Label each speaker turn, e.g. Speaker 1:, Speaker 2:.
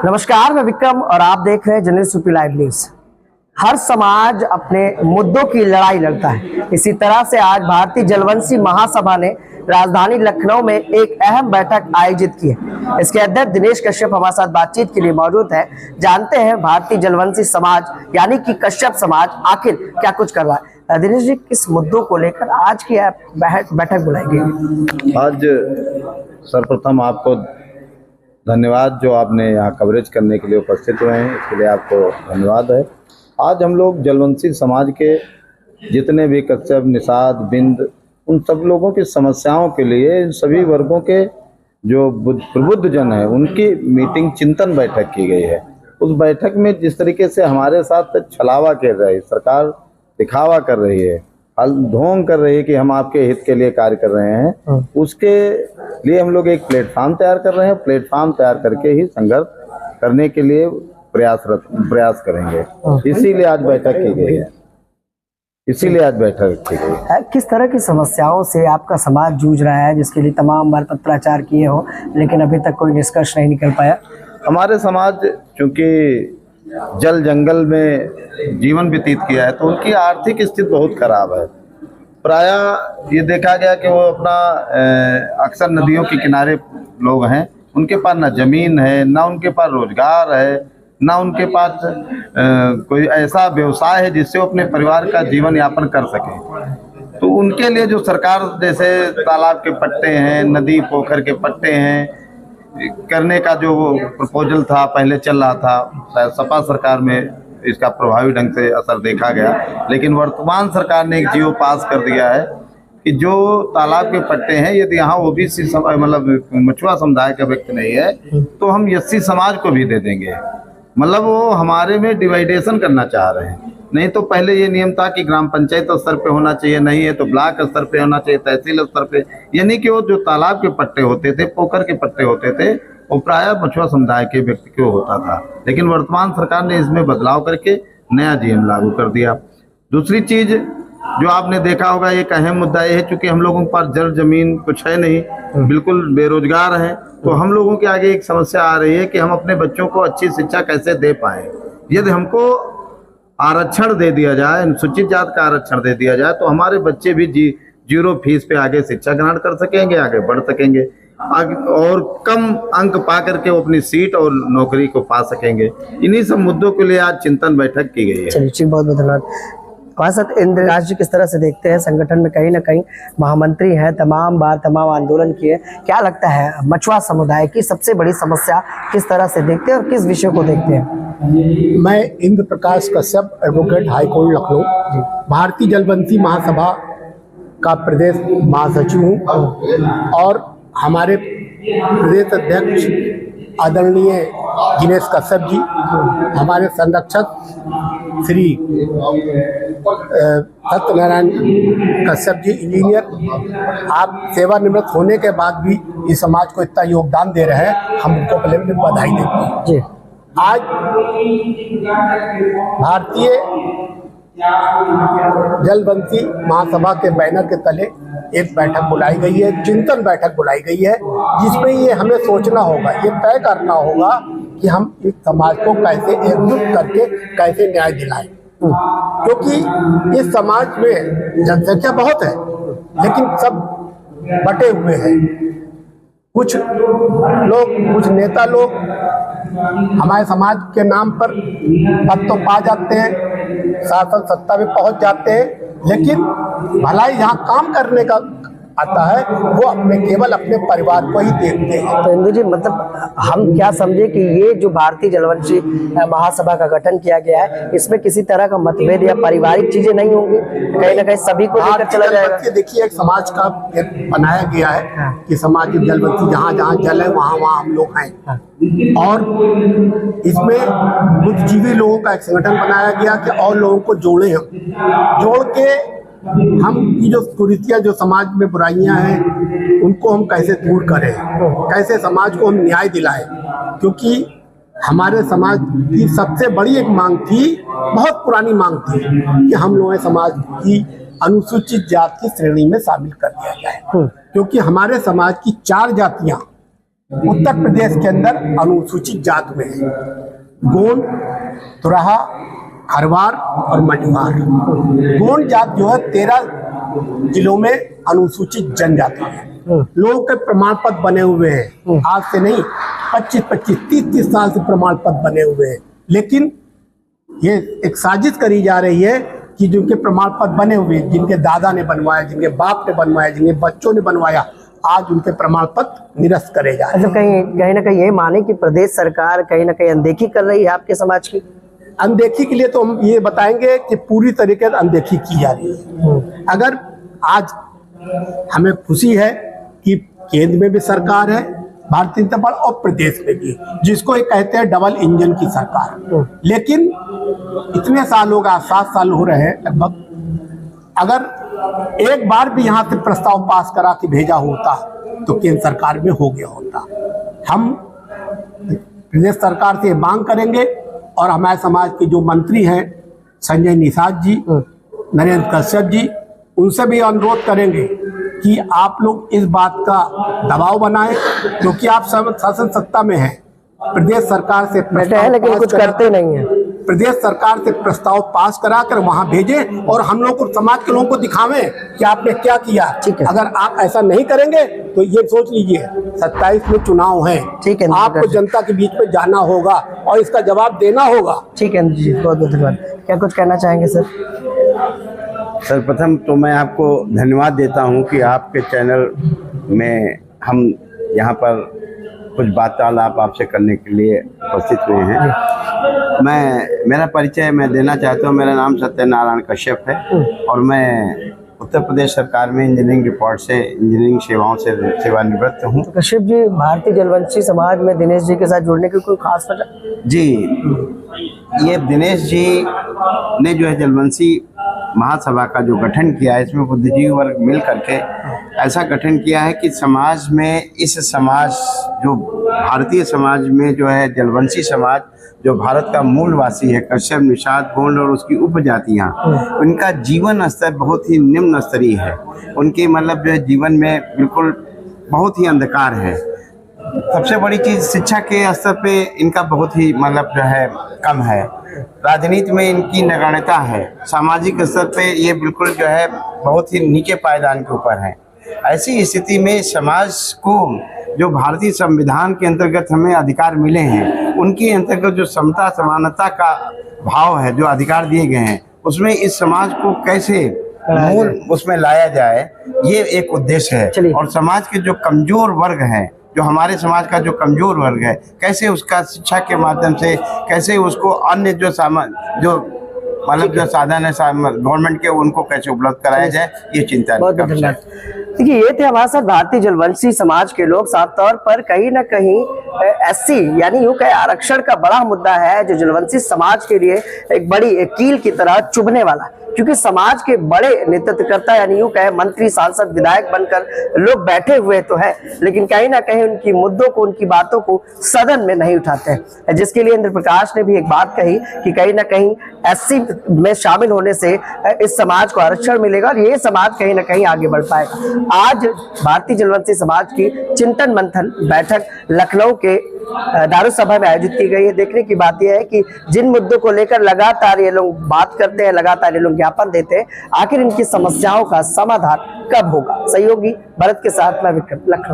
Speaker 1: नमस्कार, मैं विक्रम और आप देख रहे हैं जर्नलिस्ट यूपी लाइव न्यूज। हर समाज अपने मुद्दों की लड़ाई लड़ता है। इसी तरह से आज भारतीय जलवंशी महासभा ने राजधानी लखनऊ में एक अहम बैठक आयोजित की है। इसके अध्यक्ष दिनेश कश्यप हमारे साथ बातचीत के लिए मौजूद है। जानते हैं भारतीय जलवंशी समाज यानी कि कश्यप समाज आखिर क्या कुछ कर रहा है। दिनेश जी, किस मुद्दों को लेकर आज की बैठक बुलाई गई?
Speaker 2: आज सर्वप्रथम आपको धन्यवाद, जो आपने यहाँ कवरेज करने के लिए उपस्थित हुए हैं, इसके लिए आपको धन्यवाद है। आज हम लोग जलवंशी समाज के जितने भी कश्यप, निषाद, बिंद, उन सब लोगों की समस्याओं के लिए सभी वर्गों के जो प्रबुद्ध जन है उनकी मीटिंग चिंतन बैठक की गई है। उस बैठक में जिस तरीके से हमारे साथ छलावा कर रही सरकार, दिखावा कर रही है, ढोंग कर रही है कि हम आपके हित के लिए कार्य कर रहे हैं, उसके लिए हम लोग एक प्लेटफॉर्म तैयार कर रहे हैं। प्लेटफॉर्म तैयार करके ही संघर्ष करने के लिए प्रयास करेंगे। इसीलिए आज बैठक की गई है।
Speaker 1: किस तरह की समस्याओं से आपका समाज जूझ रहा है, जिसके लिए तमाम बार पत्राचार किए हो लेकिन अभी तक कोई निष्कर्ष नहीं निकल पाया?
Speaker 2: हमारे समाज चूंकि जल जंगल में जीवन व्यतीत किया है तो उनकी आर्थिक स्थिति बहुत खराब है। प्रायः ये देखा गया कि वो अपना अक्सर नदियों के किनारे लोग हैं, उनके पास ना जमीन है, ना उनके पास रोजगार है, ना उनके पास कोई ऐसा व्यवसाय है जिससे वो अपने परिवार का जीवन यापन कर सके। तो उनके लिए जो सरकार जैसे तालाब के पट्टे हैं, नदी पोखर के पट्टे हैं करने का जो प्रपोजल था, पहले चल रहा था, सपा सरकार में इसका प्रभावी ढंग से असर देखा गया। लेकिन वर्तमान सरकार ने एक जीवो पास कर दिया है कि जो तालाब के पट्टे हैं, यदि यहाँ ओबीसी मतलब मछुआ समुदाय का व्यक्ति नहीं है तो हम एससी समाज को भी दे देंगे। मतलब वो हमारे में डिवाइडेशन करना चाह रहे हैं। नहीं तो पहले ये नियम था कि ग्राम पंचायत स्तर पे होना चाहिए, नहीं है तो ब्लॉक स्तर पे होना चाहिए, तहसील स्तर पे। यानी कि वो जो तालाब के पट्टे होते थे, पोखर के पट्टे होते थे, वो प्रायः मछुआ समुदाय के व्यक्ति को होता था। लेकिन वर्तमान सरकार ने इसमें बदलाव करके नया जीएम लागू कर दिया। दूसरी चीज जो आपने देखा होगा, एक अहम मुद्दा ये है, चूंकि हम लोगों के पास जल जमीन कुछ है नहीं, बिल्कुल बेरोजगार हैं, तो हम लोगों के आगे एक समस्या आ रही है कि हम अपने बच्चों को अच्छी शिक्षा कैसे दे पाए। यदि हमको आरक्षण दे दिया जाए, अनुसूचित जाति का आरक्षण दे दिया जाए, तो हमारे बच्चे भी जीरो फीस पे आगे शिक्षा ग्रहण कर सकेंगे, आगे बढ़ सकेंगे, और कम अंक पा करके वो अपनी सीट और नौकरी को पा सकेंगे। इन्हीं सब मुद्दों के लिए आज चिंतन बैठक की गई है।
Speaker 1: चलिए, बहुत बहुत धन्यवाद। हमारे साथ इंद्रराज जी किस तरह से देखते हैं, संगठन में कहीं ना कहीं महामंत्री हैं, तमाम आंदोलन किए, क्या लगता है मछुआ समुदाय की सबसे बड़ी समस्या किस तरह से देखते हैं और किस विषय को देखते हैं?
Speaker 3: मैं इंद्र प्रकाश कश्यप, एडवोकेट, हाईकोर्ट लखनऊ, भारतीय जलवंशी महासभा का प्रदेश महासचिव हूँ और हमारे प्रदेश अध्यक्ष आदरणीय दिनेश कश्यप जी, हमारे संरक्षक श्री सत्यनारायण कश्यप जी इंजीनियर, आप सेवानिवृत्त होने के बाद भी इस समाज को इतना योगदान दे रहे हैं, हम उनको पहले बधाई देते हैं। आज भारतीय जलवंशी महासभा के बैनर के तले एक बैठक बुलाई गई है, चिंतन बैठक बुलाई गई है, जिसमें ये हमें सोचना होगा, ये तय करना होगा कि हम इस समाज को कैसे एकजुट करके कैसे न्याय दिलाएं। क्योंकि इस समाज में जनसंख्या बहुत है लेकिन सब बटे हुए हैं। कुछ लोग, कुछ नेता लोग हमारे समाज के नाम पर पद तो पा जाते हैं, शासन सत्ता में पहुंच जाते हैं, लेकिन भलाई जहाँ काम करने का आता है वो केवल अपने परिवार को ही देखते हैं।
Speaker 1: तो इंदु जी, मतलब हम क्या समझे कि ये जो भारतीय जलवंशी महासभा का गठन किया गया है, इसमें किसी तरह का मतभेद या पारिवारिक चीजें नहीं होंगी, कहीं ना कहीं सभी को लेकर चला जाएगा?
Speaker 3: देखिए, एक समाज का एक बनाया गया है कि समाज जलवंशी, जहाँ जहाँ जल है वहाँ वहाँ हम लोग हैं, और इसमें बुद्धिजीवी लोगों का एक संगठन बनाया गया कि और लोगों को जोड़े, हम जोड़ के हम की जो कुरीतियाँ, जो समाज में बुराइयां हैं, उनको हम कैसे दूर करें, कैसे समाज को हम न्याय दिलाएं। क्योंकि हमारे समाज की सबसे बड़ी एक मांग थी, बहुत पुरानी मांग थी, कि हम लोग समाज की अनुसूचित जाति की श्रेणी में शामिल कर दिया जाए। क्योंकि हमारे समाज की 4 जातियां उत्तर प्रदेश के अंदर अनुसूचित जात में है। गोंड, तुराहा, खरवार और मझवार। गोंड जात जो है 13 जिलों में अनुसूचित जनजाति है। लोगों के प्रमाण पत्र बने हुए हैं, आज से नहीं 25-25, 30-30 साल से प्रमाण पत्र बने हुए हैं। लेकिन ये एक साजिश करी जा रही है कि जिनके प्रमाण पत्र बने हुए, जिनके दादा ने बनवाया, जिनके बाप ने बनवाया, जिनके बच्चों ने बनवाया, आज उनके प्रमाण पत्र निरस्त करे जा रहे हैं।
Speaker 1: मतलब कहीं ना कहीं ये माने कि प्रदेश सरकार कहीं ना कहीं अनदेखी कर रही है आपके समाज की।
Speaker 3: अनदेखी के लिए तो हम ये बताएंगे कि पूरी तरीके से अनदेखी की जा रही है। अगर आज हमें खुशी है कि केंद्र में भी सरकार है भारतीय जनता पार्टी और प्रदेश में भी, जिसको ये कहते हैं डबल इंजन की सरकार। लेकिन इतने साल हो गए, 7 साल हो रहे हैं लगभग, अगर एक बार भी यहाँ से प्रस्ताव पास करा के भेजा होता तो केंद्र सरकार में हो गया होता। हम प्रदेश सरकार से मांग करेंगे और हमारे समाज के जो मंत्री हैं संजय निषाद जी, नरेंद्र कश्यप जी, उनसे भी अनुरोध करेंगे कि आप लोग इस बात का दबाव बनाएं, क्योंकि आप शासन सत्ता में हैं। प्रदेश सरकार से
Speaker 1: है लेकिन कुछ करते नहीं है।
Speaker 3: प्रदेश सरकार से प्रस्ताव पास कराकर वहां भेजें और हम लोग को, समाज के लोगों को दिखावें कि आपने क्या किया।
Speaker 1: ठीक है।
Speaker 3: अगर आप ऐसा नहीं करेंगे तो ये सोच लीजिए 27 में चुनाव है।
Speaker 1: ठीक है,
Speaker 3: आपको जनता के बीच में जाना होगा और इसका जवाब देना होगा।
Speaker 1: ठीक है जी, बहुत बहुत धन्यवाद। क्या कुछ कहना चाहेंगे सर?
Speaker 4: सर्वप्रथम तो मैं आपको धन्यवाद देता हूं कि आपके चैनल में हम यहाँ पर कुछ वार्तालाप आपसे करने के लिए उपस्थित हुए हैं। मेरा परिचय मैं देना चाहता हूँ। मेरा नाम सत्यनारायण कश्यप है और मैं उत्तर प्रदेश सरकार में इंजीनियरिंग डिपार्टमेंट से इंजीनियरिंग सेवाओं से सेवानिवृत्त हूँ।
Speaker 1: कश्यप जी, भारतीय जलवंशी समाज में दिनेश जी के साथ जुड़ने की कोई खास वजह?
Speaker 4: जी, ये दिनेश जी ने जो है जलवंशी महासभा का जो गठन किया है, इसमें बुद्धिजीवी वर्ग मिल करके ऐसा गठन किया है कि समाज में, इस समाज जो भारतीय समाज में जो है जलवंशी समाज, जो भारत का मूलवासी है, कश्यप, निषाद, गोंड और उसकी उपजातियां, उनका जीवन स्तर बहुत ही निम्न स्तरीय है। उनकी मतलब जो है जीवन में बिल्कुल बहुत ही अंधकार है। सबसे बड़ी चीज़ शिक्षा के स्तर पे इनका बहुत ही मतलब जो है कम है। राजनीति में इनकी नगण्यता है। सामाजिक स्तर पे ये बिल्कुल जो है बहुत ही नीचे पायदान के ऊपर है। ऐसी स्थिति में समाज को जो भारतीय संविधान के अंतर्गत हमें अधिकार मिले हैं, उनके अंतर्गत जो समता समानता का भाव है, जो अधिकार दिए गए हैं, उसमें इस समाज को कैसे मूल उसमें लाया जाए, ये एक उद्देश्य है। और समाज के जो कमजोर वर्ग हैं, जो हमारे समाज का जो कमजोर वर्ग है, कैसे उसका शिक्षा के माध्यम से, कैसे उसको अन्य जो मतलब जो साधन है गवर्नमेंट के, उनको कैसे उपलब्ध कराया जाए, ये चिंता
Speaker 1: बहुत धन्यवाद। देखिए, ये थे हमारे साथ भारतीय जलवंशी समाज के लोग। साफ तौर पर कहीं ना कहीं एससी यानी यूं कहे आरक्षण का बड़ा मुद्दा है, जो जलवंशी समाज के लिए एक बड़ी कील की तरह चुभने वाला, क्योंकि समाज के बड़े नेतृत्वकर्ता यानी यूं कहे मंत्री, सांसद, विधायक बनकर लोग बैठे हुए तो है, लेकिन कहीं ना कहीं उनकी मुद्दों को, उनकी बातों को सदन में नहीं उठाते हैं। जिसके लिए इंद्र प्रकाश ने भी एक बात कही कि कहीं ना कहीं एससी में शामिल होने से इस समाज को आरक्षण मिलेगा और ये समाज कहीं ना कहीं आगे बढ़ पाएगा। आज भारतीय जलवंशी समाज की चिंतन मंथन बैठक लखनऊ के दारू सभा में आयोजित की गई है। देखने की बात यह है कि जिन मुद्दों को लेकर लगातार ये लोग बात करते हैं, लगातार ये लोग ज्ञापन देते हैं, आखिर इनकी समस्याओं का समाधान कब होगा? सहयोगी भरत के साथ मैं विक्रम, लखनऊ।